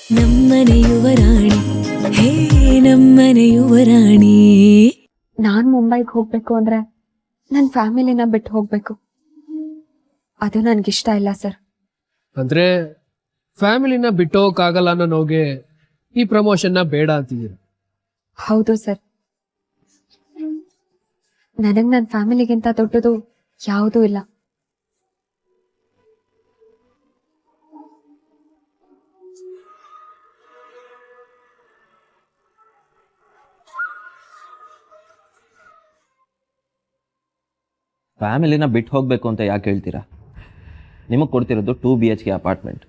ನಮ್ಮನೆ ಯುವರಾಣಿ, ಹೇ ನಮ್ಮನೆ ಯುವರಾಣಿ. ನಾನ್ ಮುಂಬೈಗೆ ಹೋಗ್ಬೇಕು ಅಂದ್ರೆ ನನ್ನ ಫ್ಯಾಮಿಲಿನ ಬಿಟ್ಟು ಹೋಗ್ಬೇಕು. ಅದು ನನ್ಗಿಷ್ಟ ಇಲ್ಲ ಸರ್. ಅಂದ್ರೆ ಫ್ಯಾಮಿಲಿನ ಬಿಟ್ಟು ಹೋಗಕ್ಕಾಗಲ್ಲ ಅನ್ನೋ ನೋಗೆ ಈ ಪ್ರಮೋಷನ್ನ ಬೇಡ ಅಂತಿದ್ದೀರಿ. ಹೌದು ಸರ್. ನನಗ್ ನನ್ನ ಫ್ಯಾಮಿಲಿಗಿಂತ ದೊಡ್ಡದು ಯಾವುದೂ ಇಲ್ಲ. ಫ್ಯಾಮಿಲಿನ ಬಿಟ್ಟು ಹೋಗಬೇಕು ಅಂತ ಯಾಕೆ ಹೇಳ್ತೀರಾ? ನಿಮಗೆ ಕೊಡ್ತಿರೋದು 2 BHK ಅಪಾರ್ಟ್ಮೆಂಟ್.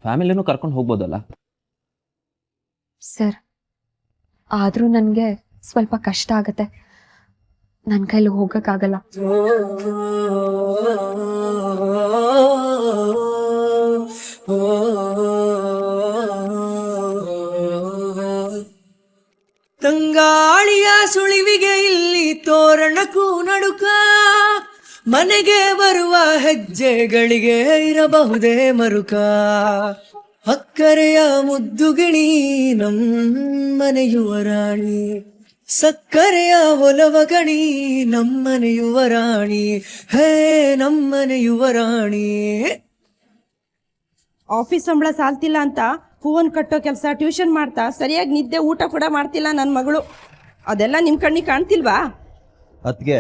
ಫ್ಯಾಮಿಲಿನೂ ಕರ್ಕೊಂಡು ಹೋಗ್ಬೋದಲ್ಲ? ಸರ್, ಆದರೂ ನನಗೆ ಸ್ವಲ್ಪ ಕಷ್ಟ ಆಗತ್ತೆ. ನನ್ನ ಕೈಲಿ ಹೋಗಕ್ಕಾಗಲ್ಲ. ತಂಗಾಳಿಯ ಸುಳಿವಿಗೆ ಇಲ್ಲಿ ತೋರಣಕ್ಕೂ ನಡುಕ, ಮನೆಗೆ ಬರುವ ಹೆಜ್ಜೆಗಳಿಗೆ ಇರಬಹುದೇ ಮರುಕ. ಅಕ್ಕರೆಯ ಮುದ್ದುಗಿಣಿ ನಮ್ಮನೆ ಯುವರಾಣಿ, ಸಕ್ಕರೆಯ ಒಲವ ಗಣಿ ನಮ್ಮನೆ ಯುವರಾಣಿ, ಹೇ ನಮ್ಮನೆ ಯುವರಾಣಿ. ಆಫೀಸ್ ಸಂಬಳ ಸಾಲ್ತಿಲ್ಲ ಅಂತ ಹೂವನ್ ಕಟ್ಟೋ ಕೆಲಸ, ಟ್ಯೂಷನ್ ಮಾಡ್ತಾ ಸರಿಯಾಗಿ ನಿದ್ದೆ ಊಟ ಕೂಡ ಮಾಡ್ತಿಲ್ಲ ನನ್ನ ಮಗಳು. ಅದೆಲ್ಲ ನಿಮ್ಮ ಕಣ್ಣಿಗೆ ಕಾಣ್ತಿಲ್ವಾ? ಅದಕ್ಕೆ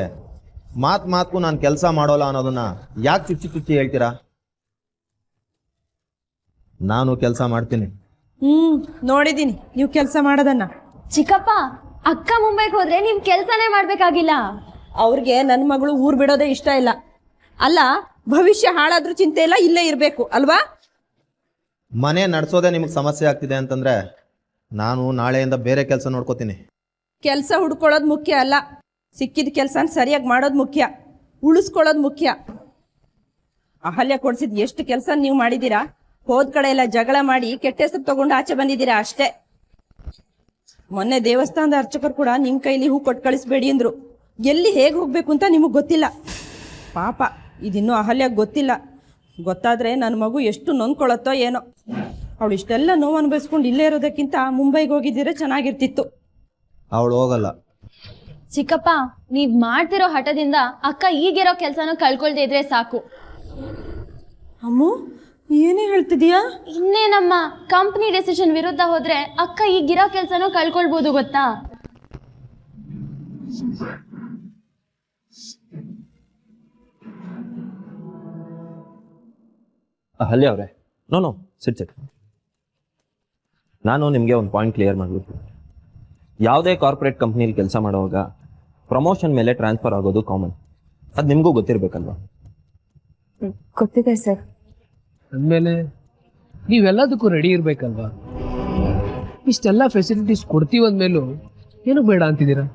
ಮಾತ್ಗೂ ನಾನು ಕೆಲಸ ಮಾಡೋಲ್ಲ ಅನ್ನೋದನ್ನ ಯಾಕೆ ಚುಚ್ಚಿ ಹೇಳ್ತೀರಾ? ನಾನು ಕೆಲಸ ಮಾಡ್ತೀನಿ. ನೋಡಿದ್ದೀನಿ ನೀವು ಕೆಲಸ ಮಾಡೋದನ್ನ. ಚಿಕ್ಕಪ್ಪ, ಅಕ್ಕ ಮುಂಬೈಗೆ ಹೋದ್ರೆ ನೀವ್ ಕೆಲ್ಸನೇ ಮಾಡ್ಬೇಕಾಗಿಲ್ಲ. ಅವ್ರಿಗೆ ನನ್ನ ಮಗಳು ಊರ್ ಬಿಡೋದೇ ಇಷ್ಟ ಇಲ್ಲ. ಅಲ್ಲ, ಭವಿಷ್ಯ ಹಾಳಾದ್ರೂ ಚಿಂತೆ ಇಲ್ಲ, ಇಲ್ಲೇ ಇರಬೇಕು ಅಲ್ವಾ? ಮನೆ ನಡೆಸೋದೇ ನಿಮಗೆ ಸಮಸ್ಯೆ ಆಗ್ತಿದೆ ಅಂತಂದ್ರೆ ನಾನು ನಾಳೆಯಿಂದ ಬೇರೆ ಕೆಲಸ ನೋಡ್ಕೋತೀನಿ. ಕೆಲಸ ಹುಡ್ಕೊಳ್ಳೋದು ಮುಖ್ಯ ಅಲ್ಲ, ಸಿಕ್ಕಿದ ಕೆಲಸನ ಸರಿಯಾಗಿ ಮಾಡೋದು ಮುಖ್ಯ, ಉಳಿಸ್ಕೊಳ್ಳೋದು ಮುಖ್ಯ. ಅಹಲ್ಯ ಕೊಡ್ಸಿದ್ ಎಷ್ಟು ಕೆಲಸ ನೀವು ಮಾಡಿದ್ದೀರಾ? ಹೋದ ಕಡೆ ಎಲ್ಲ ಜಗಳ ಮಾಡಿ ಕೆಟ್ಟ ಹೆಸರು ತಗೊಂಡು ಆಚೆ ಬಂದಿದ್ದೀರಾ ಅಷ್ಟೇ. ಮೊನ್ನೆ ದೇವಸ್ಥಾನದ ಅರ್ಚಕರು ಕೂಡ ನಿಮ್ಮ ಕೈಲಿ ಹೂ ಕೊಟ್ಟು ಕಳಿಸ್ಬೇಡಿ ಅಂದ್ರು. ಎಲ್ಲಿ ಹೇಗೆ ಹೋಗ್ಬೇಕು ಅಂತ ನಿಮಗೆ ಗೊತ್ತಿಲ್ಲ. ಪಾಪ, ಇದಿನ್ನೂ ಅಹಲ್ಯಾಗ ಗೊತ್ತಿಲ್ಲ. ಗೊತ್ತಾದ್ರೆ ನನ್ನ ಮಗು ಎಷ್ಟು ನೊಂದ್ಕೊಳ್ಳುತ್ತೋ ಏನೋ. ಅವಳು ಇಷ್ಟೆಲ್ಲ ನೋವು ಅನುಭವಿಸ್ಕೊಂಡು ಇಲ್ಲೇ ಇರೋದಕ್ಕಿಂತ ಮುಂಬೈಗೆ ಹೋಗಿದ್ದಿದ್ರೆ ಚೆನ್ನಾಗಿರ್ತಿತ್ತು. ಅವಳು ಹೋಗಲ್ಲ. ಚಿಕ್ಕಪ್ಪ, ನೀವ್ ಮಾಡ್ತಿರೋ ಹಠದಿಂದ ಅಕ್ಕ ಈಗಿರೋ ಕೆಲ್ಸನೂ ಕಳ್ಕೊಳ್ದೇ ಇದ್ರೆ ಸಾಕು. ಅಮ್ಮು, ಏನೇ ಹೇಳ್ತಿದೀಯಾ? ಇನ್ನೇನಮ್ಮ, ಕಂಪ್ನಿ ಡೆಸಿಷನ್ ವಿರುದ್ಧ ಹೋದ್ರೆ ಅಕ್ಕ ಈಗಿರೋ ಕೆಲ್ಸನೂ ಕಳ್ಕೊಳ್ಬೋದು ಗೊತ್ತಾ? ಅಹಲ್ಯ ಅವರೇ, ನೋ ಸಿಟ್. ನಾನು ನಿಮಗೆ ಒಂದು ಪಾಯಿಂಟ್ ಕ್ಲಿಯರ್ ಮಾಡಬೇಕು. ಯಾವುದೇ ಕಾರ್ಪೊರೇಟ್ ಕಂಪ್ನಿಲಿ ಕೆಲಸ ಮಾಡುವಾಗ ಪ್ರಮೋಷನ್ ಮೇಲೆ ಟ್ರಾನ್ಸ್ಫರ್ ಆಗೋದು ಕಾಮನ್. ಅದು ನಿಮಗೂ ಗೊತ್ತಿರಬೇಕಲ್ವಾ? ಗೊತ್ತಿದೆ ಸರ್. ಅಂದಮೇಲೆ ನೀವೆಲ್ಲದಕ್ಕೂ ರೆಡಿ ಇರ್ಬೇಕಲ್ವಾ? ಇಷ್ಟೆಲ್ಲ ಫೆಸಿಲಿಟೀಸ್ ಕೊಡ್ತೀವಂದ್ಮೇಲೂ ಏನು ಬೇಡ ಅಂತಿದ್ದೀರಾ?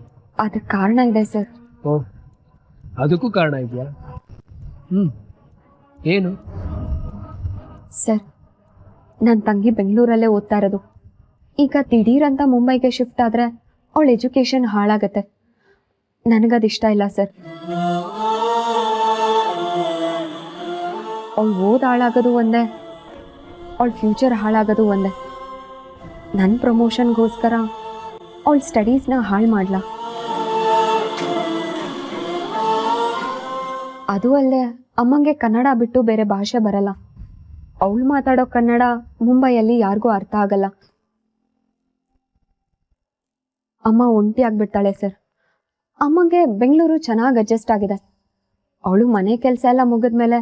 ಅದಕ್ಕೆ ಕಾರಣ ಇದೆ ಸರ್. ಓ, ಅದಕ್ಕೂ ಕಾರಣ ಇದೆಯಾ? ಏನು? ಸರ್, ನನ್ನ ತಂಗಿ ಬೆಂಗಳೂರಲ್ಲೇ ಓದ್ತಾ ಇರೋದು. ಈಗ ದಿಢೀರಂತ ಮುಂಬೈಗೆ ಶಿಫ್ಟ್ ಆದರೆ ಅವಳ ಎಜುಕೇಷನ್ ಹಾಳಾಗತ್ತೆ. ನನಗದಿಷ್ಟ ಇಲ್ಲ ಸರ್. ಅವಳು ಓದ್ ಹಾಳಾಗೋದು ಒಂದೇ, ಅವಳ ಫ್ಯೂಚರ್ ಹಾಳಾಗೋದು ಒಂದೇ. ನನ್ನ ಪ್ರಮೋಷನ್ಗೋಸ್ಕರ ಅವಳ ಸ್ಟಡೀಸ್ನ ಹಾಳು ಮಾಡಲ. ಅದು ಅಲ್ಲದೆ ಅಮ್ಮಂಗೆ ಕನ್ನಡ ಬಿಟ್ಟು ಬೇರೆ ಭಾಷೆ ಬರಲ್ಲ. ಅವಳು ಮಾತಾಡೋ ಕನ್ನಡ ಮುಂಬೈಯಲ್ಲಿ ಯಾರಿಗೂ ಅರ್ಥ ಆಗಲ್ಲ. ಅಮ್ಮ ಒಂಟಿ ಆಗ್ಬಿಡ್ತಾಳೆ ಸರ್. ಅಮ್ಮಂಗೆ ಬೆಂಗಳೂರು ಚೆನ್ನಾಗಿ ಅಡ್ಜಸ್ಟ್ ಆಗಿದೆ. ಅವಳು ಮನೆ ಕೆಲಸ ಎಲ್ಲ ಮುಗಿದ್ಮೇಲೆ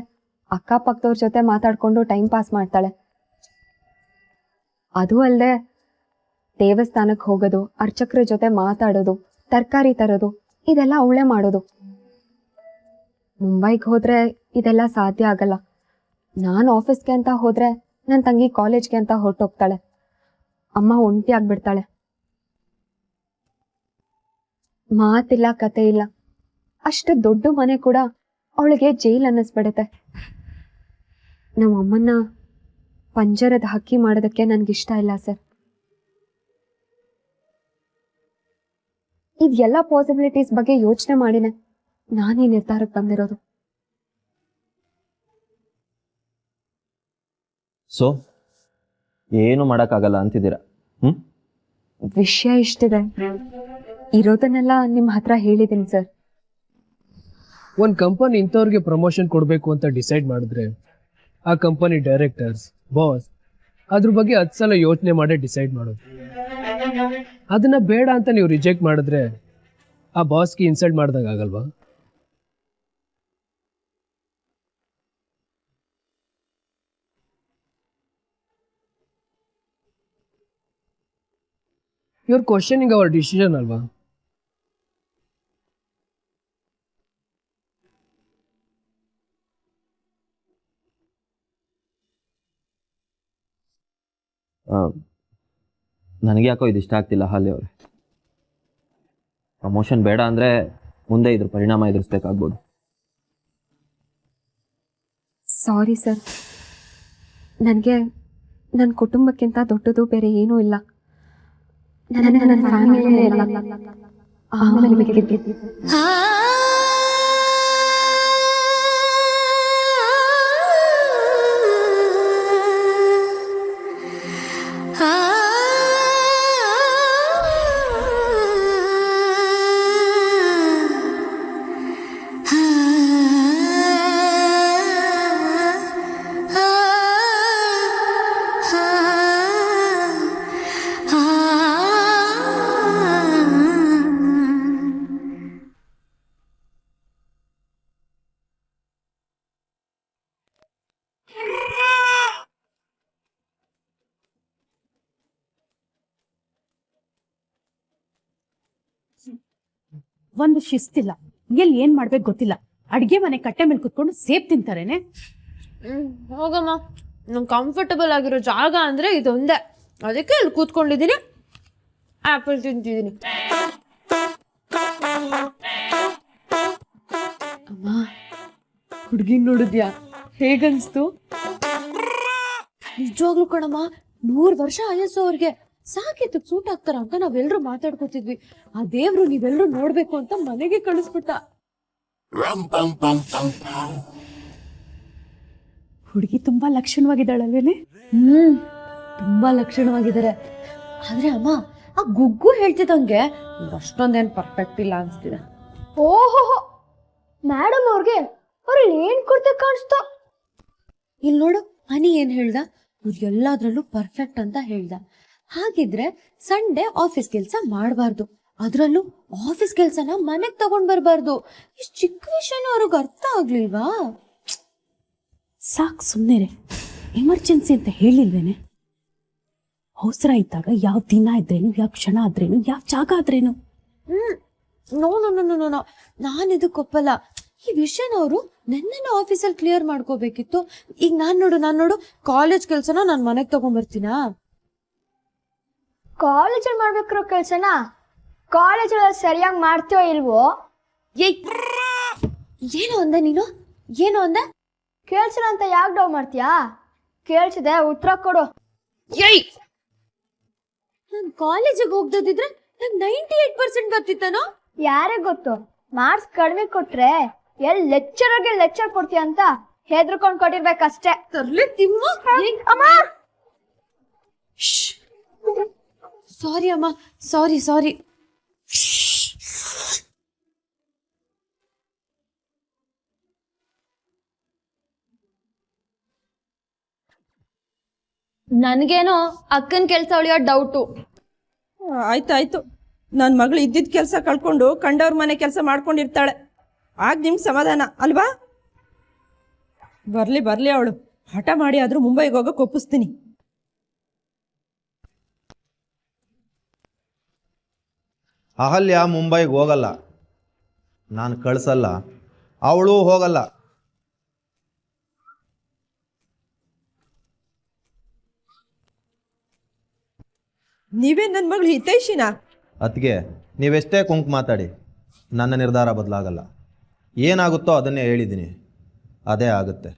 ಅಕ್ಕಪಕ್ಕದವ್ರ ಜೊತೆ ಮಾತಾಡ್ಕೊಂಡು ಟೈಮ್ ಪಾಸ್ ಮಾಡ್ತಾಳೆ. ಅದು ಅಲ್ಲದೆ ದೇವಸ್ಥಾನಕ್ಕೆ ಹೋಗೋದು, ಅರ್ಚಕರ ಜೊತೆ ಮಾತಾಡೋದು, ತರಕಾರಿ ತರೋದು, ಇದೆಲ್ಲ ಅವಳೇ ಮಾಡೋದು. ಮುಂಬೈಗೆ ಹೋದ್ರೆ ಇದೆಲ್ಲ ಸಾಧ್ಯ ಆಗಲ್ಲ. ನಾನು ಆಫೀಸ್ಗೆ ಅಂತ ಹೋದ್ರೆ ನನ್ನ ತಂಗಿ ಕಾಲೇಜ್ಗೆ ಅಂತ ಹೊರಟೋಗ್ತಾಳೆ. ಅಮ್ಮ ಒಂಟಿ ಆಗ್ಬಿಡ್ತಾಳೆ. ಮಾತಿಲ್ಲ, ಕತೆ ಇಲ್ಲ. ಅಷ್ಟು ದೊಡ್ಡ ಮನೆ ಕೂಡ ಅವಳಿಗೆ ಜೈಲ್ ಅನ್ನಿಸ್ಬಿಡುತ್ತೆ. ನಮ್ಮ ಅಮ್ಮನ್ನ ಪಂಜರದ ಹಕ್ಕಿ ಮಾಡೋದಕ್ಕೆ ನನಗಿಷ್ಟ ಇಲ್ಲ ಸರ್. ಇದೆಲ್ಲ ಪಾಸಿಬಿಲಿಟೀಸ್ ಬಗ್ಗೆ ಯೋಚನೆ ಮಾಡಿನೆ ನಾನೇ ನಿರ್ಧಾರಕ್ಕೆ ಬಂದಿರೋದು. ಸೊ ಏನು ಮಾಡೋಕ್ಕಾಗಲ್ಲ ಅಂತಿದ್ದೀರಾ. ವಿಷಯ ಇಷ್ಟಿದೆ, ಇರೋದನ್ನೆಲ್ಲ ನಿಮ್ಮ ಹತ್ರ ಹೇಳಿದ್ದೀನಿ ಸರ್. ಒಂದು ಕಂಪನಿ ಇಂಥವ್ರಿಗೆ ಪ್ರಮೋಷನ್ ಕೊಡಬೇಕು ಅಂತ ಡಿಸೈಡ್ ಮಾಡಿದ್ರೆ ಆ ಕಂಪನಿ ಡೈರೆಕ್ಟರ್ಸ್, ಬಾಸ್ ಅದ್ರ ಬಗ್ಗೆ 10 ಸಲ ಯೋಚನೆ ಮಾಡಿ ಡಿಸೈಡ್ ಮಾಡೋದು. ಅದನ್ನ ಬೇಡ ಅಂತ ನೀವು ರಿಜೆಕ್ಟ್ ಮಾಡಿದ್ರೆ ಆ ಬಾಸ್ಗೆ ಇನ್ಸಲ್ಟ್ ಮಾಡ್ದಂಗೆ ಆಗಲ್ವಾ? ಯುವರ್ ಕ್ವಶನಿಂಗ್ ಅವರ್ ಡಿಸಿಷನ್ ಅಲ್ವಾ? ನನಗೆ ಯಾಕೋ ಇದು ಇಷ್ಟ ಆಗ್ತಿಲ್ಲ ಹಾಲಿ ಅವ್ರೆ. ಪ್ರಮೋಷನ್ ಬೇಡ ಅಂದರೆ ಮುಂದೆ ಇದ್ರ ಪರಿಣಾಮ ಎದುರಿಸ್ಬೇಕಾಗ್ಬೋದು. ಸಾರಿ ಸರ್, ನನಗೆ ನನ್ನ ಕುಟುಂಬಕ್ಕಿಂತ ದೊಡ್ಡದು ಬೇರೆ ಏನೂ ಇಲ್ಲ. ನನಗೆ ನನ್ನ ಫ್ಯಾಮಿಲಿಯೇ ಇಲ್ಲ. ಆಮೇಲೆ ಮಿಕ್ಕಿದ್ದು. ಒಂದು ಶಿಸ್ತಿಲ್ಲ, ಎಲ್ಲಿ ಏನ್ ಮಾಡ್ಬೇಕು ಗೊತ್ತಿಲ್ಲ. ಅಡ್ಗೆ ಮನೆ ಕಟ್ಟೆ ಮೇಲೆ ಕುತ್ಕೊಂಡು ಸೇಬ್ ತಿಂತಾರೇನೆ. ಹೋಗಮ್ಮ, ನಂಗೆ ಕಂಫರ್ಟಬಲ್ ಆಗಿರೋ ಜಾಗ ಅಂದ್ರೆ ಇದೊಂದೇ, ಅದಕ್ಕೆ ಇಲ್ಲಿ ಕೂತ್ಕೊಂಡಿದ್ದೀನಿ, ಆಪಲ್ ತಿಂತಿದ್ದೀನಿ. ಅಮ್ಮ, ಹುಡುಗಿ ನೋಡಿದ್ಯಾ, ಹೇಗನ್ಸ್ತು? ನಿಜವಾಗ್ಲೂ ಕಣಮ್ಮ, 100 ವರ್ಷ ಆಯಸ್ಸು ಅವ್ರಿಗೆ ಸಾಕಿತ್ತು ಸೂಟ್ ಆಗ್ತಾರ ಅಂತ ನಾವೆಲ್ಲರೂ ಮಾತಾಡ್ಕೋತಿದ್ವಿ. ಆ ದೇವ್ರು ನೀವೆಲ್ಲರೂ ನೋಡ್ಬೇಕು ಅಂತ ಮನೆಗೆ ಕಳಿಸ್ಬಿಟ್ಟ. ಹುಡುಗಿ ತುಂಬಾ ಲಕ್ಷಣವಾಗಿದ್ದಾಳಲ್ವೇನೆ? ತುಂಬಾ ಲಕ್ಷಣವಾಗಿದ್ದಾರೆ. ಆದ್ರೆ ಅಮ್ಮ, ಆ ಗುಗ್ಗು ಹೇಳ್ತಿದ್ದಂಗೆ ಅಷ್ಟೊಂದೇನ್ ಪರ್ಫೆಕ್ಟ್ ಇಲ್ಲ ಅನ್ಸ್ತಿದೆ. ಓಹೋ, ಮೇಡಮ್ ಅವ್ರಿಗೆ ಅವ್ರಲ್ಲಿ ಏನ್ ಕೊಡ್ತೆ ಕಾಣಿಸ್ತು. ಇಲ್ಲಿ ನೋಡು, ಹನಿ ಏನ್ ಹೇಳ್ದ, ಇವ್ರು ಎಲ್ಲಾದ್ರಲ್ಲೂ ಪರ್ಫೆಕ್ಟ್ ಅಂತ ಹೇಳ್ದ. ಹಾಗಿದ್ರೆ ಸಂಡೇ ಆಫೀಸ್ ಕೆಲ್ಸ ಮಾಡಬಾರ್ದು, ಅದ್ರಲ್ಲೂ ಆಫೀಸ್ ಕೆಲ್ಸನ ಮನೆಗ್ ತಗೊಂಡ್ ಬರ್ಬಾರ್ದು. ಇಷ್ಟು ಚಿಕ್ಕ ವಿಷಯನೂ ಅವ್ರಿಗೆ ಅರ್ಥ ಆಗ್ಲಿಲ್ವಾ? ಸಾಕ್ ಸುಮ್ಮನೆ, ಎಮರ್ಜೆನ್ಸಿ ಅಂತ ಹೇಳಿಲ್ವೇನೆ? ಅವಸರ ಇದ್ದಾಗ ಯಾವ ದಿನ ಇದ್ರೇನು, ಯಾವ ಕ್ಷಣ ಆದ್ರೇನು, ಯಾವ ಜಾಗ ಆದ್ರೇನು. No no no no no, ನಾನು ಇದಕ್ಕೆ ಒಪ್ಪಲ್ಲ. ಈ ವಿಷಯನ ಅವರು ನೆನ್ನೆ ಆಫೀಸಲ್ಲಿ ಕ್ಲಿಯರ್ ಮಾಡ್ಕೋಬೇಕಿತ್ತು. ಈಗ ನಾನ್ ನೋಡು ಕಾಲೇಜ್ ಕೆಲ್ಸನ ನಾನು ಮನೆಗ್ ತಗೊಂಡ್ಬರ್ತೀನಾ? ಕಾಲೇಜಲ್ಲಿ ಮಾಡ್ಬೇಕಿರೋ ಕೆಲ್ಸನ ಕಾಲೇಜಲ್ಲಿ ಸರಿಯಾಗಿ ಮಾಡ್ತೀವೋ ಇಲ್ವೋ? ಏಯ್, ಏನು ಅಂದೆ ನೀನು? ಏನು ಅಂದೆ? ಕೇಳ್ಸಿಲ್ಲ ಅಂತ ಯಾಕೆ ಡೌ ಮಾಡ್ತೀಯಾ? ಕೇಳ್ಸಿದೆ, ಉತ್ತರ ಕೊಡು. ಏಯ್, ನಾನು ಕಾಲೇಜಿಗೆ ಹೋಗ್ದಿದ್ರೆ ನಂಗೆ 98% ಬರ್ತಿತ್ತನೋ? ಯಾರೇ ಗೊತ್ತು, ಮಾರ್ಕ್ಸ್ ಕಡಿಮೆ ಕೊಟ್ರೆ ಎಲ್ಲಿ ಲೆಕ್ಚರ್ಗೆ ಲೆಕ್ಚರ್ ಕೊಡ್ತೀಯ ಅಂತ ಹೆದರ್ಕೊಂಡ್ ಕೊಟ್ಟಿರ್ಬೇಕಷ್ಟೇ. ತರ್ಲೆ ತಿಮ್ಮ. ಅಮ್ಮ, ಸಾರಿ ಅಮ್ಮ, ಸಾರಿ. ನನ್ಗೇನೋ ಅಕ್ಕನ ಕೆಲ್ಸ ಉಳಿಯೋ ಡೌಟು. ಆಯ್ತಾಯ್ತು, ನನ್ನ ಮಗಳು ಇದ್ದಿದ್ದ ಕೆಲಸ ಕಳ್ಕೊಂಡು ಕಂಡವ್ರ ಮನೆ ಕೆಲಸ ಮಾಡ್ಕೊಂಡಿರ್ತಾಳೆ. ಆಗ ನಿಮ್ಗೆ ಸಮಾಧಾನ ಅಲ್ವಾ? ಬರ್ಲಿ ಅವಳು ಹಠ ಮಾಡಿ ಆದ್ರೂ ಮುಂಬೈಗೆ ಹೋಗಕ್ಕೆ ಒಪ್ಪಿಸ್ತೀನಿ. ಅಹಲ್ಯ ಮುಂಬೈಗೆ ಹೋಗಲ್ಲ, ನಾನು ಕಳಿಸಲ್ಲ, ಅವಳು ಹೋಗಲ್ಲ. ನೀವೇ ನನ್ನ ಮಗಳು ಹಿತೈಷಿನಾ? ಅದಕ್ಕೆ ನೀವೆಷ್ಟೇ ಕುಂಕು ಮಾತಾಡಿ ನನ್ನ ನಿರ್ಧಾರ ಬದಲಾಗಲ್ಲ. ಏನಾಗುತ್ತೋ ಅದನ್ನೇ ಹೇಳಿದ್ದೀನಿ, ಅದೇ ಆಗುತ್ತೆ.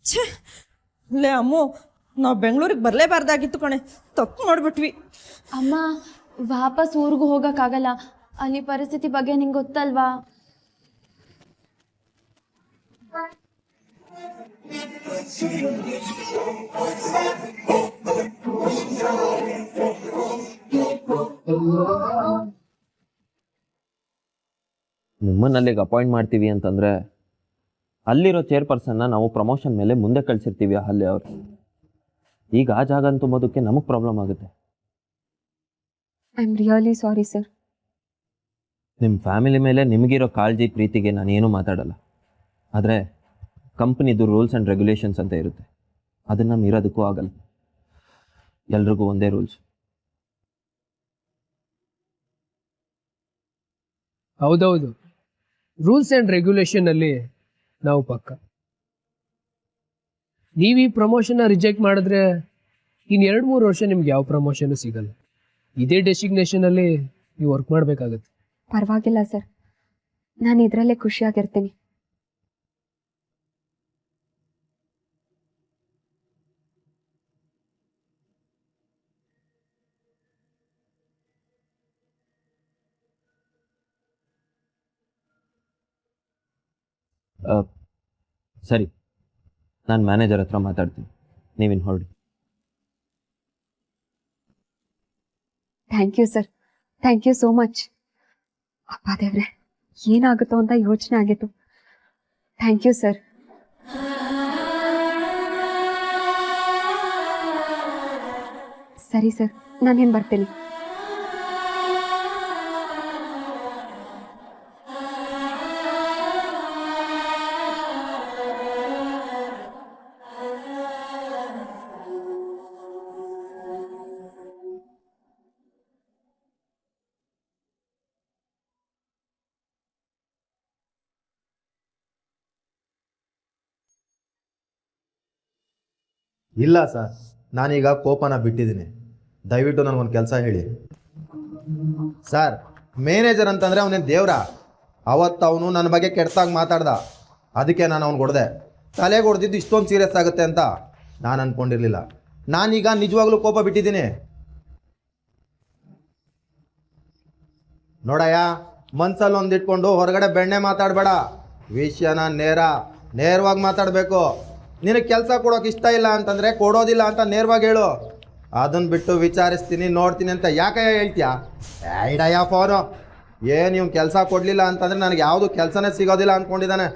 ಛೇ, ಲೇ ಅಮ್ಮು, ನಾವು ಬೆಂಗಳೂರಿಗೆ ಬರಲೇಬಾರ್ದಾಗಿತ್ತು ಕಣೆ, ತಪ್ಪು ಮಾಡಿಬಿಟ್ವಿ. ಅಮ್ಮ, ವಾಪಸ್ ಊರಿಗೂ ಹೋಗಕ್ಕಾಗಲ್ಲ, ಅಲ್ಲಿ ಪರಿಸ್ಥಿತಿ ಬಗ್ಗೆ ನಿಂಗೆ ಗೊತ್ತಲ್ವಾ? ನಿಮ್ಮನ್ನ ಅಲ್ಲಿಗೆ ಅಪಾಯಿಂಟ್ ಮಾಡ್ತೀವಿ ಅಂತಂದರೆ ಅಲ್ಲಿರೋ ಚೇರ್ಪರ್ಸನ್ನ ನಾವು ಪ್ರಮೋಷನ್ ಮೇಲೆ ಮುಂದೆ ಕಳಿಸಿರ್ತೀವಿ ಅಲ್ಲೇ ಅವರು. ಈಗ ಆ ಜಾಗ ತುಂಬೋದಕ್ಕೆ ನಮಗೆ ಪ್ರಾಬ್ಲಮ್ ಆಗುತ್ತೆ. I am really sorry sir. ನಿಮ್ಮ ಫ್ಯಾಮಿಲಿ ಮೇಲೆ ನಿಮಗಿರೋ ಕಾಳಜಿ ಪ್ರೀತಿಗೆ ನಾನೇನು ಮಾತಾಡಲ್ಲ. ಆದರೆ ಕಂಪ್ನಿದು ರೂಲ್ಸ್ ಆ್ಯಂಡ್ ರೆಗ್ಯುಲೇಷನ್ಸ್ ಅಂತ ಇರುತ್ತೆ, ಅದನ್ನು ಮೀರೋದಕ್ಕೂ ಆಗಲ್ಲ. ಎಲ್ರಿಗೂ ಒಂದೇ ರೂಲ್ಸ್. ಹೌದೌದು, ರೂಲ್ಸ್ ಆ್ಯಂಡ್ ರೆಗ್ಯುಲೇಷನಲ್ಲಿ ನಾವು ಪಕ್ಕ. ನೀವು ಈ ಪ್ರಮೋಷನ್ನ ರಿಜೆಕ್ಟ್ ಮಾಡಿದ್ರೆ ಇನ್ನು 2-3 ವರ್ಷ ನಿಮ್ಗೆ ಯಾವ ಪ್ರಮೋಷನು ಸಿಗಲ್ಲ. ಇದೇ ಡೆಸಿಗ್ನೇಷನಲ್ಲಿ ನೀವು ವರ್ಕ್ ಮಾಡಬೇಕಾಗತ್ತೆ. ಪರವಾಗಿಲ್ಲ ಸರ್, ನಾನು ಇದರಲ್ಲೇ ಖುಷಿಯಾಗಿರ್ತೀನಿ. ಸರಿ, ನಾನು ಮ್ಯಾನೇಜರ್ ಹತ್ರ ಮಾತಾಡ್ತೀನಿ, ನೀವಿನ್ನು ಹೊರಡಿ. Thank you sir, thank you so much. ಅಪ್ಪ ದೇವ್ರೆ, ಏನಾಗುತ್ತೋ ಅಂತ ಯೋಚನೆ ಆಗಿತ್ತು. Thank you sir. ಸರಿ ಸರ್, ನಾನೇನು ಬರ್ತೀನಿ. ಇಲ್ಲ ಸರ್, ನಾನೀಗ ಕೋಪನ ಬಿಟ್ಟಿದ್ದೀನಿ. ದಯವಿಟ್ಟು ನನಗೊಂದು ಕೆಲಸ ಹೇಳಿ ಸರ್. ಮ್ಯಾನೇಜರ್ ಅಂತಂದರೆ ಅವನೇನು ದೇವ್ರ? ಅವತ್ತು ಅವನು ನನ್ನ ಬಗ್ಗೆ ಕೆಟ್ಟದಾಗಿ ಮಾತಾಡ್ದ, ಅದಕ್ಕೆ ನಾನು ಅವ್ನು ಹೊಡೆದೆ. ತಲೆಗೆ ಹೊಡೆದಿದ್ದು ಇಷ್ಟೊಂದು ಸೀರಿಯಸ್ ಆಗುತ್ತೆ ಅಂತ ನಾನು ಅಂದ್ಕೊಂಡಿರಲಿಲ್ಲ. ನಾನೀಗ ನಿಜವಾಗ್ಲೂ ಕೋಪ ಬಿಟ್ಟಿದ್ದೀನಿ. ನೋಡಯ್ಯ, ಮನ್ಸಲ್ಲಿ ಒಂದಿಟ್ಕೊಂಡು ಹೊರಗಡೆ ಬೆಣ್ಣೆ ಮಾತಾಡಬೇಡ. ವಿಷಯನ ನೇರವಾಗಿ ಮಾತಾಡಬೇಕು. ನಿನಗೆ ಕೆಲಸ ಕೊಡೋಕೆ ಇಷ್ಟ ಇಲ್ಲ ಅಂತಂದರೆ ಕೊಡೋದಿಲ್ಲ ಅಂತ ನೇರವಾಗಿ ಹೇಳು. ಅದನ್ನು ಬಿಟ್ಟು ವಿಚಾರಿಸ್ತೀನಿ ನೋಡ್ತೀನಿ ಅಂತ ಯಾಕೆ ಹೇಳ್ತೀಯಾ? ಇಡಯ್ಯ ಫೋನು. ಏನು ಇವ್ನು ಕೆಲಸ ಕೊಡಲಿಲ್ಲ ಅಂತಂದರೆ ನನಗೆ ಯಾವುದು ಕೆಲಸನೇ ಸಿಗೋದಿಲ್ಲ ಅಂದ್ಕೊಂಡಿದ್ದಾನೆ.